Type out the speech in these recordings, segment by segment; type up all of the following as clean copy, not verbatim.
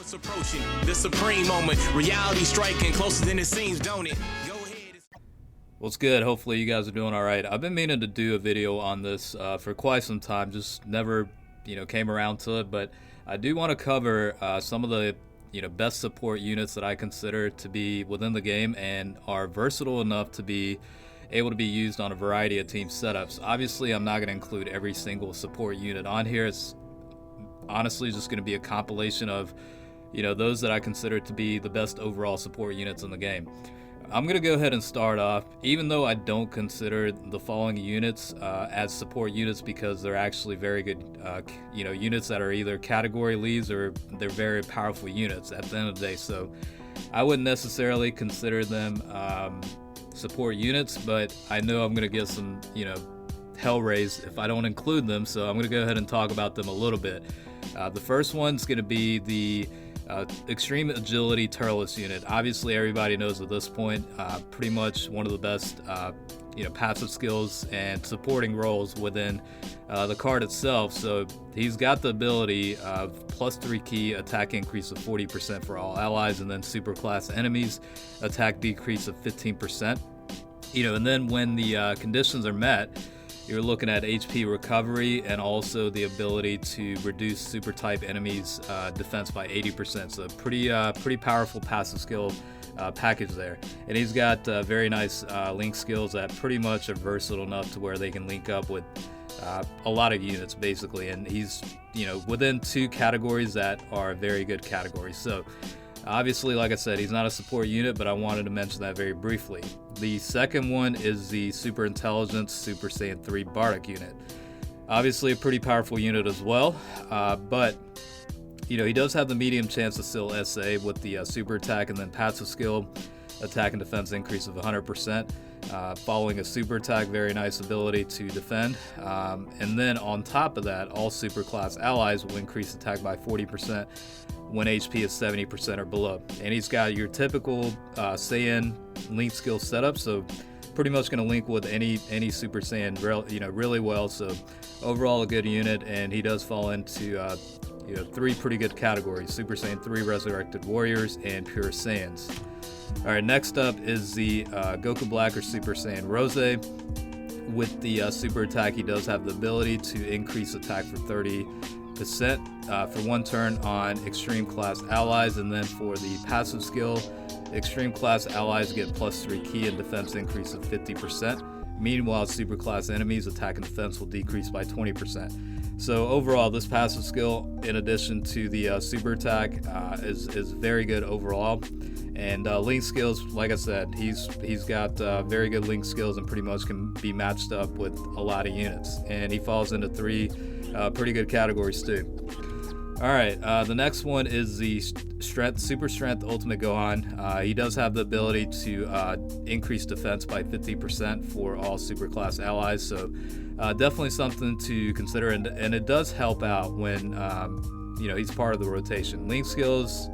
It's approaching the supreme moment. Reality striking closer than it seems, don't it? Go ahead. What's good? Hopefully you guys are doing all right. I've been meaning to do a video on this for quite some time, just never, came around to it. But I do want to cover some of the, best support units that I consider to be within the game and are versatile enough to be able to be used on a variety of team setups. Obviously, I'm not going to include every single support unit on here. It's honestly just going to be a compilation of those that I consider to be the best overall support units in the game. I'm going to go ahead and start off, even though I don't consider the following units as support units because they're actually very good, units that are either category leads or they're very powerful units at the end of the day. So I wouldn't necessarily consider them support units, but I know I'm going to get some, hell raised if I don't include them. So I'm going to go ahead and talk about them a little bit. The first one's going to be the Extreme Agility Turles unit. Obviously, everybody knows at this point, pretty much one of the best, passive skills and supporting roles within the card itself. So he's got the ability of +3 key attack increase of 40% for all allies, and then super class enemies attack decrease of 15%. And then when the conditions are met, you're looking at HP recovery and also the ability to reduce super type enemies defense by 80%. So pretty powerful passive skill package there. And he's got very nice link skills that pretty much are versatile enough to where they can link up with a lot of units basically. And he's within two categories that are very good categories. So obviously, like I said, he's not a support unit, but I wanted to mention that very briefly. The second one is the Super Intelligence Super Saiyan 3 Bardock unit. Obviously a pretty powerful unit as well, but he does have the medium chance to still SA with the super attack and then passive skill attack and defense increase of 100%. Following a super attack, very nice ability to defend. And then on top of that, all super class allies will increase attack by 40% when HP is 70% or below. And he's got your typical Saiyan link skill setup, so pretty much going to link with any Super Saiyan really well. So overall a good unit, and he does fall into three pretty good categories: Super Saiyan 3 Resurrected Warriors and Pure Saiyans. Alright, next up is the Goku Black or Super Saiyan Rose. With the super attack, he does have the ability to increase attack for 30% for one turn on extreme class allies, and then for the passive skill, extreme class allies get +3 key and defense increase of 50%. Meanwhile, super class enemies attack and defense will decrease by 20%. So overall, this passive skill, in addition to the super attack, is very good overall. And link skills, like I said, he's got very good link skills and pretty much can be matched up with a lot of units. And he falls into three pretty good categories too. All right, the next one is the Super Strength Ultimate Gohan. He does have the ability to increase defense by 50% for all super class allies, so definitely something to consider, and it does help out when he's part of the rotation. Link skills,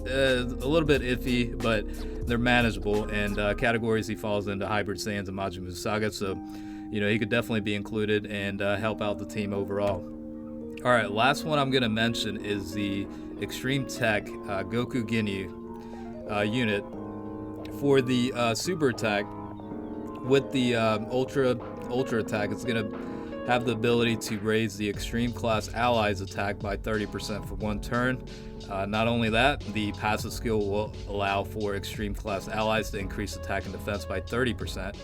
a little bit iffy, but they're manageable, and categories he falls into Hybrid Saiyans and Majin Buu Saga, so he could definitely be included and help out the team overall. All right, last one I'm going to mention is the Extreme Tech Goku Ginyu unit. For the super attack, with the ultra attack, it's going to have the ability to raise the extreme class allies attack by 30% for one turn. Not only that, the passive skill will allow for extreme class allies to increase attack and defense by 30%.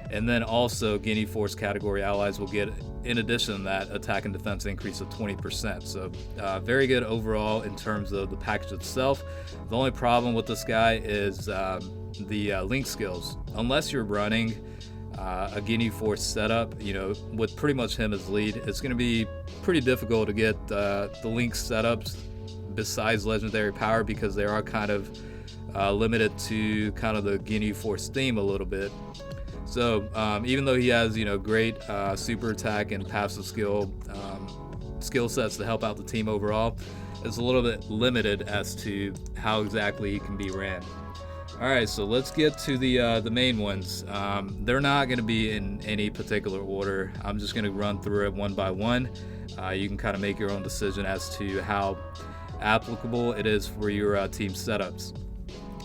And then also Ginyu Force category allies will get, in addition to that, attack and defense increase of 20%. So very good overall in terms of the package itself. The only problem with this guy is the link skills. Unless you're running a Ginyu Force setup, with pretty much him as lead, it's going to be pretty difficult to get the link setups besides legendary power, because they are kind of limited to kind of the Ginyu Force theme a little bit. So even though he has great super attack and passive skill sets to help out the team overall, it's a little bit limited as to how exactly he can be ran. All right, so let's get to the main ones. They're not going to be in any particular order. I'm just going to run through it one by one. You can kind of make your own decision as to how applicable it is for your team setups.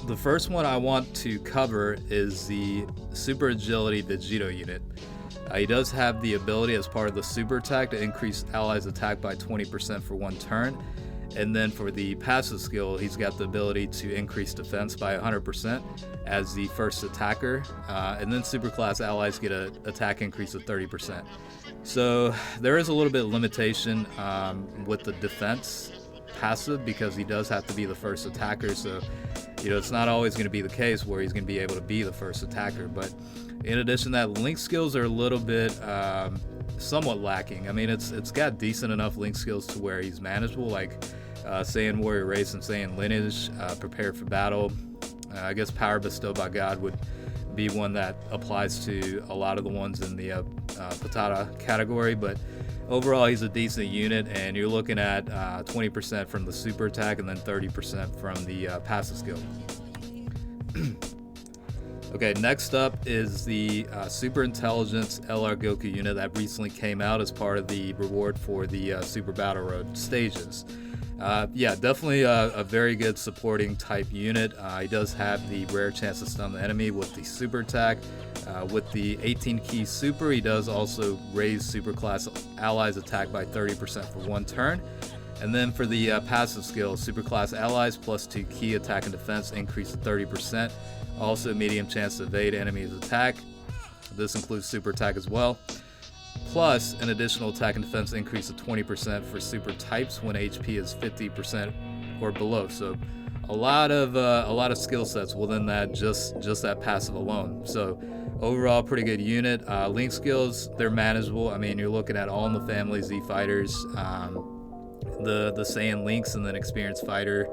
The first one I want to cover is the Super Agility Vegito unit. He does have the ability as part of the super attack to increase allies' attack by 20% for 1 turn. And then for the passive skill, he's got the ability to increase defense by 100% as the first attacker. And then superclass allies get an attack increase of 30%. So there is a little bit of limitation with the defense passive because he does have to be the first attacker. So, it's not always going to be the case where he's going to be able to be the first attacker. But in addition to that, link skills are a little bit somewhat lacking. I mean, it's got decent enough link skills to where he's manageable, like Saiyan Warrior Race and Saiyan Lineage, Prepare for Battle. I guess Power Bestowed by God would be one that applies to a lot of the ones in the Patata category, but overall he's a decent unit, and you're looking at 20% from the super attack and then 30% from the passive skill. Okay, next up is the Super Intelligence LR Goku unit that recently came out as part of the reward for the Super Battle Road stages. Yeah, definitely a very good supporting type unit. He does have the rare chance to stun the enemy with the super attack. With the 18 key super, he does also raise super class allies attack by 30% for 1 turn. And then for the passive skill, super class allies plus 2 key attack and defense increase to 30%. Also medium chance to evade enemy's attack. This includes super attack as well. Plus an additional attack and defense increase of 20% for super types when HP is 50% or below. So a lot of skill sets within that, just that passive alone. So overall, pretty good unit. Link skills, they're manageable. I mean, you're looking at All in the Family, Z Fighters, the Saiyan Links, and then Experienced Fighter,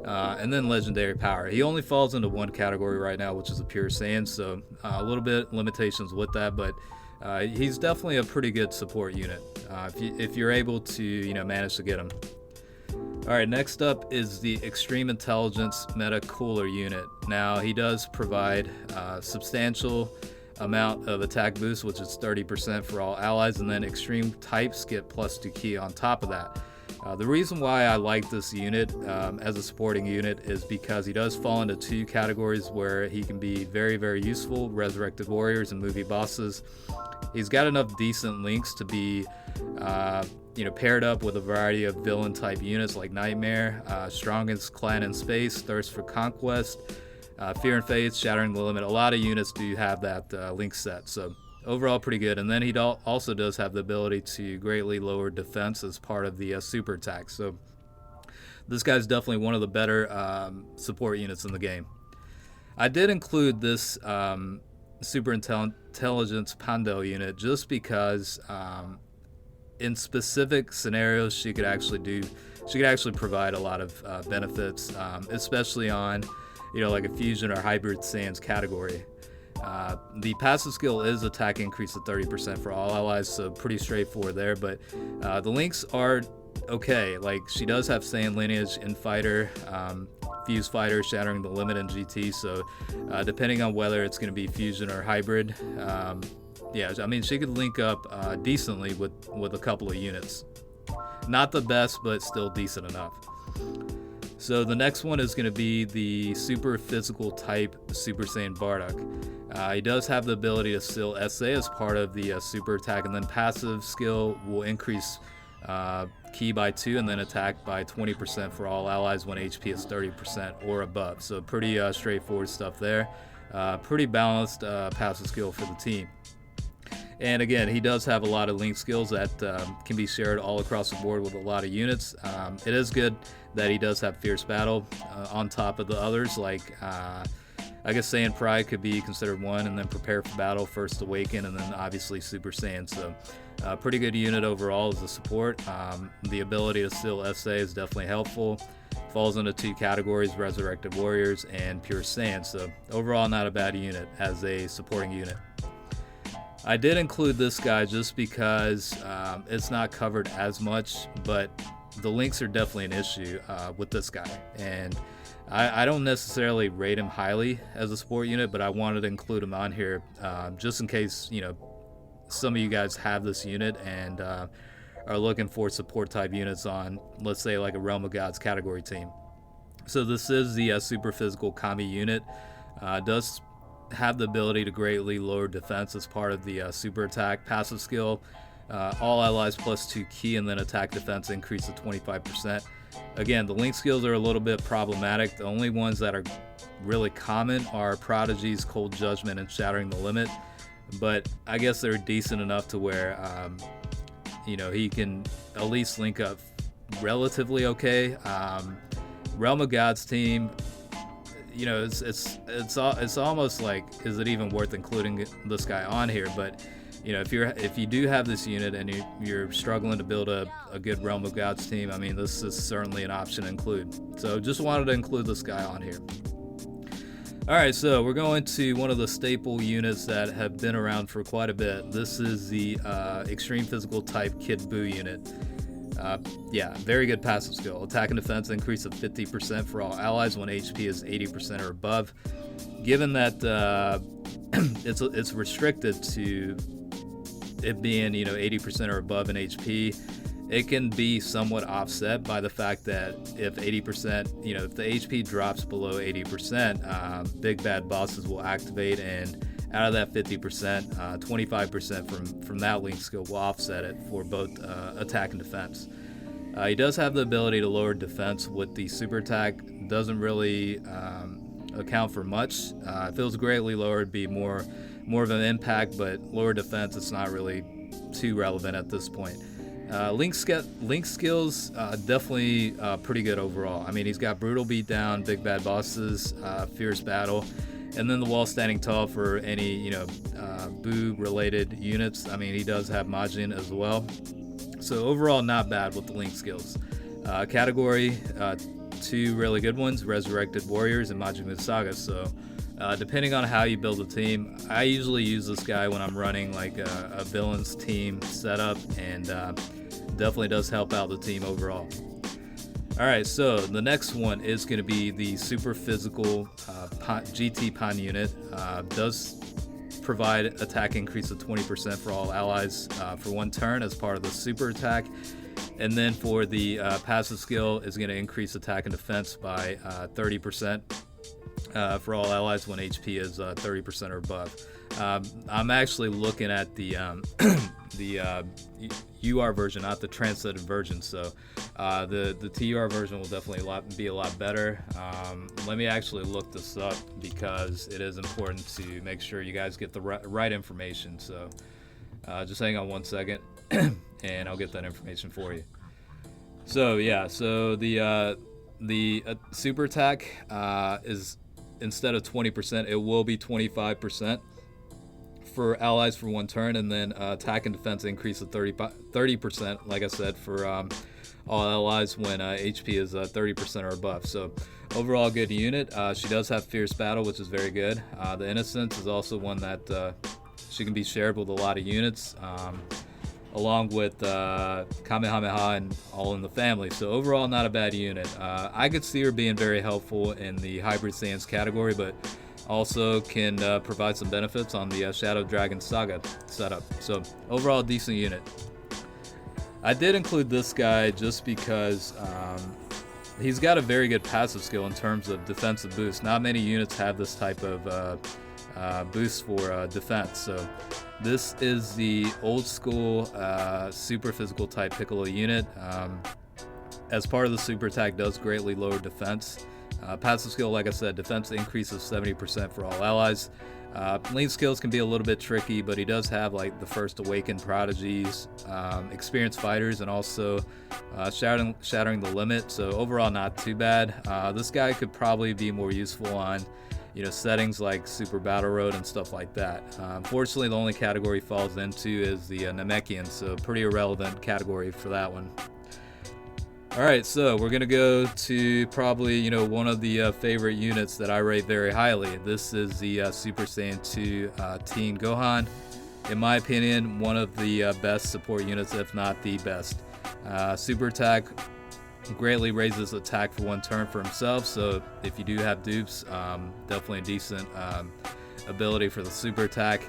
and then Legendary Power. He only falls into one category right now, which is a Pure Saiyan, so a little bit limitations with that, but he's definitely a pretty good support unit if you're able to manage to get him. All right, next up is the Extreme Intelligence Meta Cooler unit. Now he does provide substantial amount of attack boost, which is 30% for all allies, and then extreme types get plus 2 key on top of that. The reason why I like this unit as a supporting unit is because he does fall into 2 categories where he can be very, very useful: Resurrected Warriors and movie bosses. He's got enough decent links to be paired up with a variety of villain type units like Nightmare, Strongest Clan in Space, Thirst for Conquest, Fear and Faith, Shattering the Limit. A lot of units do have that link set, so overall pretty good. And then he also does have the ability to greatly lower defense as part of the super attack. So this guy's definitely one of the better support units in the game. I did include this Super Intelligence Pandel unit just because in specific scenarios she could actually provide a lot of benefits, especially on like a fusion or hybrid Saiyans category. The passive skill is attack increase of 30% for all allies, so pretty straightforward there, but the links are okay. Like, she does have Saiyan Lineage in Fighter, Fuse Fighter, Shattering the Limit, and GT, so depending on whether it's going to be fusion or hybrid, yeah, I mean, she could link up decently with a couple of units. Not the best, but still decent enough. So the next one is going to be the Super Physical Type Super Saiyan Bardock. He does have the ability to still SA as part of the super attack, and then passive skill will increase ki by 2 and then attack by 20% for all allies when HP is 30% or above. So pretty straightforward stuff there. Pretty balanced passive skill for the team. And again, he does have a lot of link skills that can be shared all across the board with a lot of units. It is good that he does have Fierce Battle on top of the others, like I guess Saiyan Pride could be considered one, and then Prepare for Battle, First Awaken, and then obviously Super Saiyan. So pretty good unit overall as a support. The ability to still SA is definitely helpful. Falls into 2 categories: Resurrected Warriors and Pure Saiyan. So overall, not a bad unit as a supporting unit. I did include this guy just because it's not covered as much, but the links are definitely an issue with this guy. And I don't necessarily rate him highly as a support unit, but I wanted to include him on here just in case, some of you guys have this unit and are are looking for support type units on, let's say, like a Realm of Gods category team. So this is the super physical Kami unit. Does have the ability to greatly lower defense as part of the super attack passive skill. All allies plus 2 ki, and then attack defense increase to 25%. Again, the link skills are a little bit problematic. The only ones that are really common are Prodigy's Cold Judgment and Shattering the Limit, but I guess they're decent enough to where he can at least link up relatively okay. Realm of Gods team, it's almost like, is it even worth including this guy on here? But if you do have this unit and you're struggling to build a good Realm of Gods team, I mean, this is certainly an option to include. So just wanted to include this guy on here. All right, so we're going to one of the staple units that have been around for quite a bit. This is the Extreme Physical Type Kid Buu unit. Very good passive skill. Attack and defense increase of 50% for all allies when HP is 80% or above. Given that it's restricted to it being 80% or above in HP, it can be somewhat offset by the fact that if 80%, if the HP drops below 80%, big bad bosses will activate, and out of that 50%, 25% from that link skill will offset it for both attack and defense. He does have the ability to lower defense with the super attack. Doesn't really account for much. If it was greatly lower, it'd be more of an impact, but lower defense, it's not really too relevant at this point. Link skills, definitely pretty good overall. I mean, he's got Brutal Beatdown, Big Bad Bosses, Fierce Battle, and then the Wall Standing Tall for any, Buu related units. I mean, he does have Majin as well. So overall, not bad with the link skills. Category, 2 really good ones, Resurrected Warriors and Majin Buu Saga. So depending on how you build a team, I usually use this guy when I'm running like a villains team setup, and definitely does help out the team overall. All right, so the next one is going to be the super physical GT Pan unit. Does provide attack increase of 20% for all allies for 1 turn as part of the super attack. And then for the passive skill is going to increase attack and defense by 30% for all allies when HP is 30% or above. I'm actually looking at the UR version, not the translated version. So the TUR version will definitely be a lot better. Let me actually look this up because it is important to make sure you guys get the right information. So just hang on 1 second and I'll get that information for you. So yeah, so the super attack is, instead of 20%, it will be 25% for allies for 1 turn, and then attack and defense increase of 30%, like I said, for all allies when HP is 30% or above. So overall, good unit. She does have Fierce Battle, which is very good. The Innocence is also one that she can be shared with a lot of units, along with Kamehameha and All in the Family. So overall, not a bad unit. I could see her being very helpful in the Hybrid Saiyans category, but also can provide some benefits on the Shadow Dragon Saga setup. So overall, decent unit. I did include this guy just because he's got a very good passive skill in terms of defensive boost. Not many units have this type of boost for defense. So this is the old school super physical type Piccolo unit. As part of the super attack, does greatly lower defense. Passive skill, like I said, defense increases 70% for all allies. Link skills can be a little bit tricky, but he does have like the first awakened prodigies, experienced fighters, and also shattering the limit. So overall, not too bad. This guy could probably be more useful on settings like Super Battle Road and stuff like that. Unfortunately, the only category he falls into is the Namekian, so pretty irrelevant category for that one. Alright, so we're going to go to probably, one of the favorite units that I rate very highly. This is the Super Saiyan 2 Teen Gohan. In my opinion, one of the best support units, if not the best. Super attack greatly raises attack for 1 turn for himself, so if you do have dupes, definitely a decent ability for the super attack.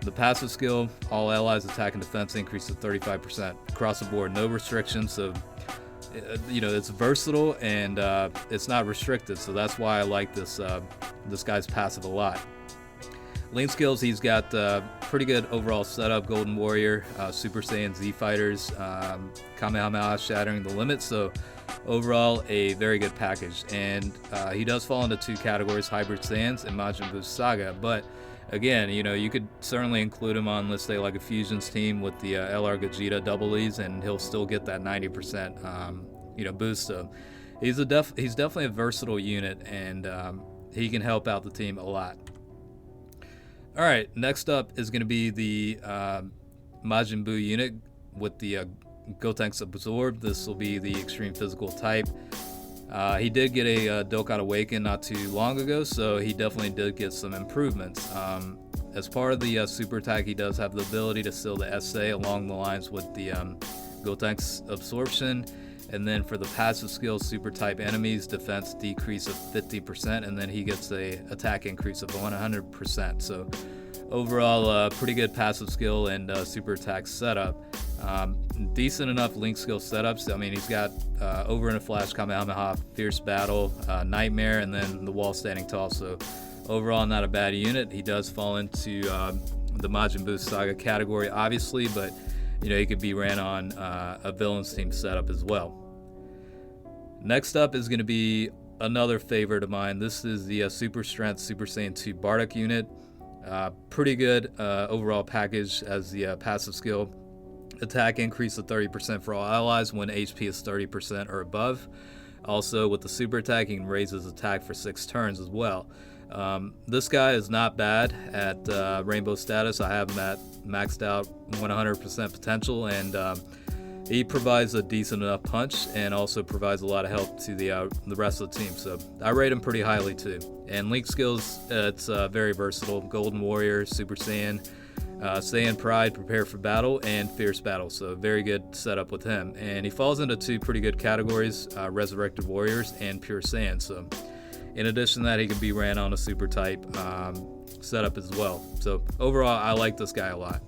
The passive skill, all allies attack and defense increase to 35% across the board, no restrictions. So it's versatile and it's not restricted, so that's why I like this guy's passive a lot. Link skills, he's got pretty good overall setup: Golden Warrior, Super Saiyan Z Fighters, Kamehameha Shattering the Limit. So overall, a very good package. And he does fall into two categories: Hybrid Saiyans and Majin Buu Saga. But again, you could certainly include him on, let's say, like a Fusions team with the LR Gogeta double E's, and he'll still get that 90% boost. So he's definitely a versatile unit, and he can help out the team a lot. All right, next up is going to be the Majin Buu unit with the Gotenks Absorb. This will be the extreme physical type. He did get a Dokkan Awaken not too long ago, so he definitely did get some improvements. As part of the super attack, he does have the ability to seal the SA along the lines with the Gotenks Absorption. And then for the passive skill, super type enemies, defense decrease of 50%, and then he gets a attack increase of 100%. So overall, pretty good passive skill and super attack setup. Decent enough link skill setups. I mean, he's got Over in a Flash, Kamehameha, Fierce Battle, Nightmare, and then the Wall Standing Tall. So overall, not a bad unit. He does fall into the Majin Buu Saga category, obviously, but he could be ran on a villains team setup as well. Next up is going to be another favorite of mine. This is the Super Strength Super Saiyan 2 Bardock unit. Pretty good overall package as the passive skill. Attack increase of 30% for all allies when HP is 30% or above. Also, with the super attack, he can raise his attack for 6 turns as well. This guy is not bad at Rainbow status. I have him at maxed out 100% potential, and he provides a decent enough punch and also provides a lot of help to the rest of the team. So I rate him pretty highly too. And link skills, it's very versatile: Golden Warrior, Super Saiyan, Saiyan Pride, Prepare for Battle, and Fierce Battle. So very good setup with him. And he falls into 2 pretty good categories: Resurrected Warriors and Pure Saiyan. So in addition to that, he can be ran on a super type setup as well. So overall, I like this guy a lot.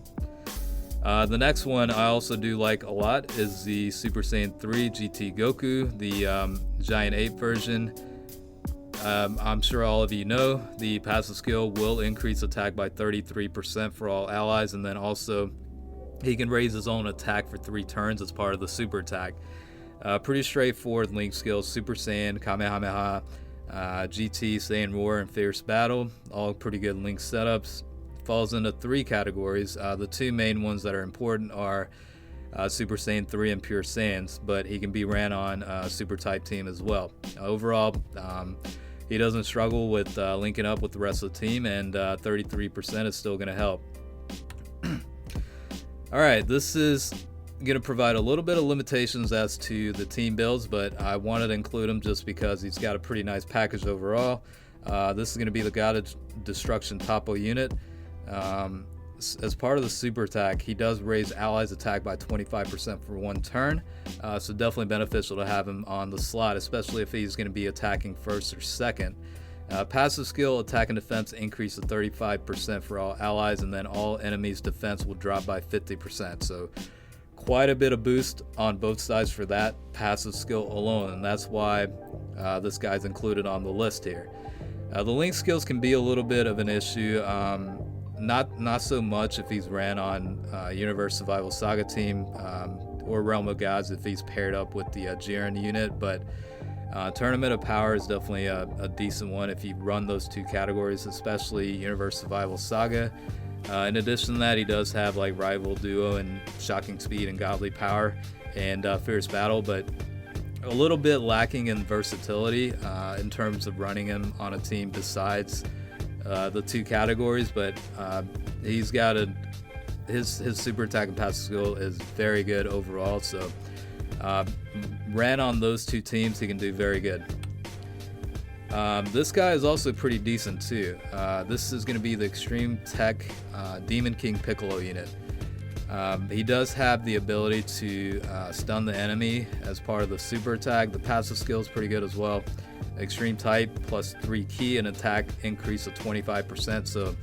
The next one I also do like a lot is the Super Saiyan 3 GT Goku, the Giant Ape version. I'm sure all of you know the passive skill will increase attack by 33% for all allies, and then also he can raise his own attack for 3 turns as part of the super attack. Pretty straightforward link skills: Super Saiyan, Kamehameha, GT, Saiyan Roar, and Fierce Battle. All pretty good link setups. Falls into 3 categories. The 2 main ones that are important are Super Saiyan 3 and Pure Saiyans, but he can be ran on a super type team as well. Overall, he doesn't struggle with linking up with the rest of the team, and 33% is still going to help. Alright, this is going to provide a little bit of limitations as to the team builds, but I wanted to include him just because he's got a pretty nice package overall. This is going to be the God of Destruction Toppo unit. As part of the super attack, he does raise allies' attack by 25% for 1 turn, so definitely beneficial to have him on the slot, especially if he's going to be attacking first or second. Passive skill, attack and defense increase to 35% for all allies, and then all enemies' defense will drop by 50%. So quite a bit of boost on both sides for that passive skill alone, and that's why this guy's included on the list here. The link skills can be a little bit of an issue. Not so much if he's ran on Universe Survival Saga team or Realm of Gods if he's paired up with the Jiren unit, but Tournament of Power is definitely a decent one if you run those 2 categories, especially Universe Survival Saga. In addition to that, he does have like Rival Duo and Shocking Speed and Godly Power and Fierce Battle, but a little bit lacking in versatility in terms of running him on a team besides the 2 categories. But he's got his super attack and passive skill is very good overall, so ran on those 2 teams, he can do very good. This guy is also pretty decent too. This is going to be the Extreme Tech Demon King Piccolo unit. He does have the ability to stun the enemy as part of the super attack. The passive skill is pretty good as well. Extreme type plus 3 key and attack increase of 25%. So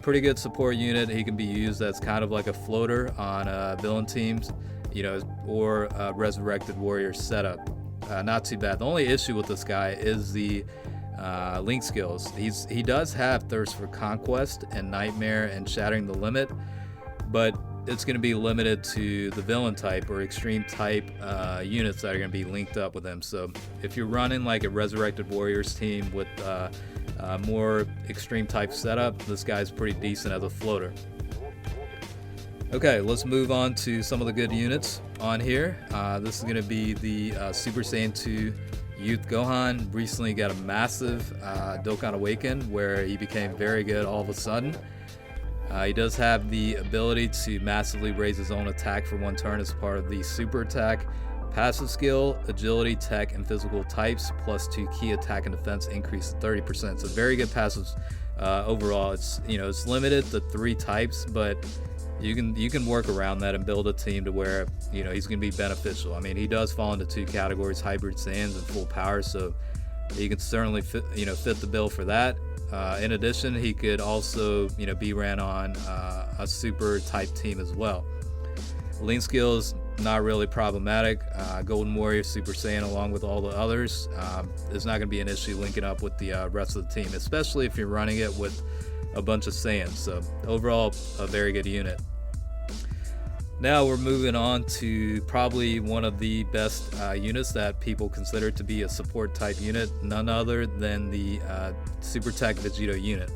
Pretty good support unit. He can be used as kind of like a floater on villain teams, or resurrected warrior setup. Not too bad. The only issue with this guy is the link skills. He does have Thirst for Conquest and Nightmare and Shattering the Limit, but it's going to be limited to the villain type or extreme type units that are going to be linked up with him. So if you're running like a Resurrected Warriors team with more extreme type setup, this guy's pretty decent as a floater. Okay, let's move on to some of the good units on here. This is going to be the Super Saiyan 2 Youth Gohan. Recently got a massive Dokkan Awaken where he became very good all of a sudden. He does have the ability to massively raise his own attack for 1 turn as part of the super attack. Passive skill, agility, tech, and physical types, plus 2 key attack and defense increase to 30%. So very good passives overall. It's it's limited to 3 types, but you can work around that and build a team to where he's going to be beneficial. I mean, he does fall into 2 categories: hybrid Saiyans and full power, so he can certainly fit the bill for that. In addition, he could also be ran on a super type team as well. Link skills, not really problematic. Golden Warrior, Super Saiyan, along with all the others, is not going to be an issue linking up with the rest of the team, especially if you're running it with a bunch of Saiyans. So overall, a very good unit. Now we're moving on to probably one of the best units that people consider to be a support type unit, none other than the Super Attack Vegito unit.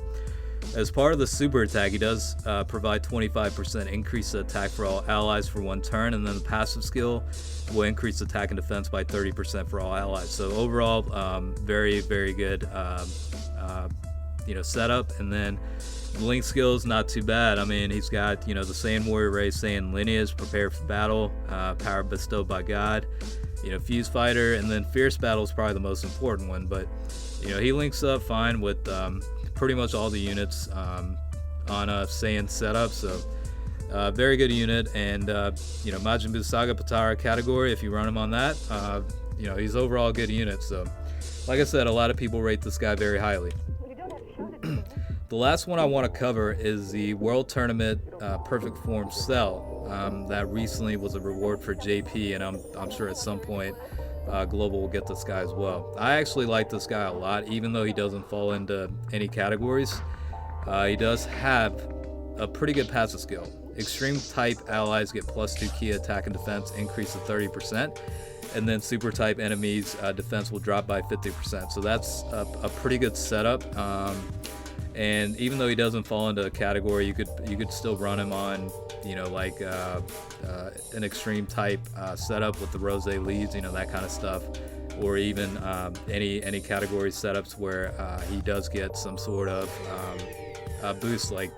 As part of the super attack, he does provide 25% increase to attack for all allies for 1 turn, and then the passive skill will increase attack and defense by 30% for all allies. So overall, very, very good setup. And then link skills, not too bad. I mean, he's got the Saiyan warrior race, Saiyan lineage, prepare for battle, power bestowed by God, fuse fighter, and then fierce battle is probably the most important one. But he links up fine with pretty much all the units on a Saiyan setup. So very good unit. And Majin Buu Saga Potara category, if you run him on that, he's overall a good unit. So like I said, a lot of people rate this guy very highly. The last one I want to cover is the World Tournament Perfect Form Cell. That recently was a reward for JP, and I'm sure at some point Global will get this guy as well. I actually like this guy a lot, even though he doesn't fall into any categories. He does have a pretty good passive skill. Extreme type allies get plus 2 key attack and defense, increase to 30%. And then super type enemies defense will drop by 50%. So that's a pretty good setup. And even though he doesn't fall into a category, you could still run him on, like an extreme type setup with the rose leads, that kind of stuff, or even any category setups where he does get some sort of boost, like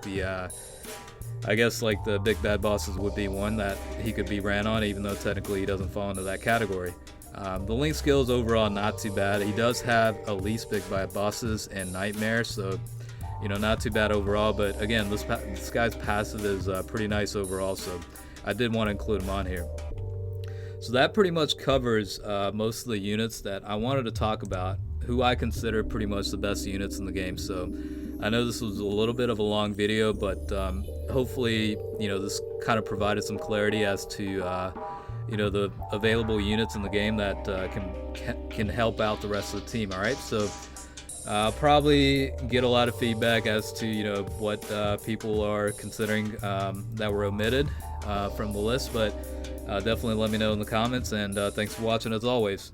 I guess like the big bad bosses would be one that he could be ran on, even though technically he doesn't fall into that category. The link skills overall not too bad. He does have at least big bad bosses and nightmare, so not too bad overall. But again, this guy's passive is pretty nice overall, so I did want to include him on here. So that pretty much covers most of the units that I wanted to talk about, who I consider pretty much the best units in the game. So I know this was a little bit of a long video, but hopefully this kind of provided some clarity as to the available units in the game that can help out the rest of the team. All right, so I'll probably get a lot of feedback as to what people are considering that were omitted from the list, but definitely let me know in the comments, and thanks for watching as always.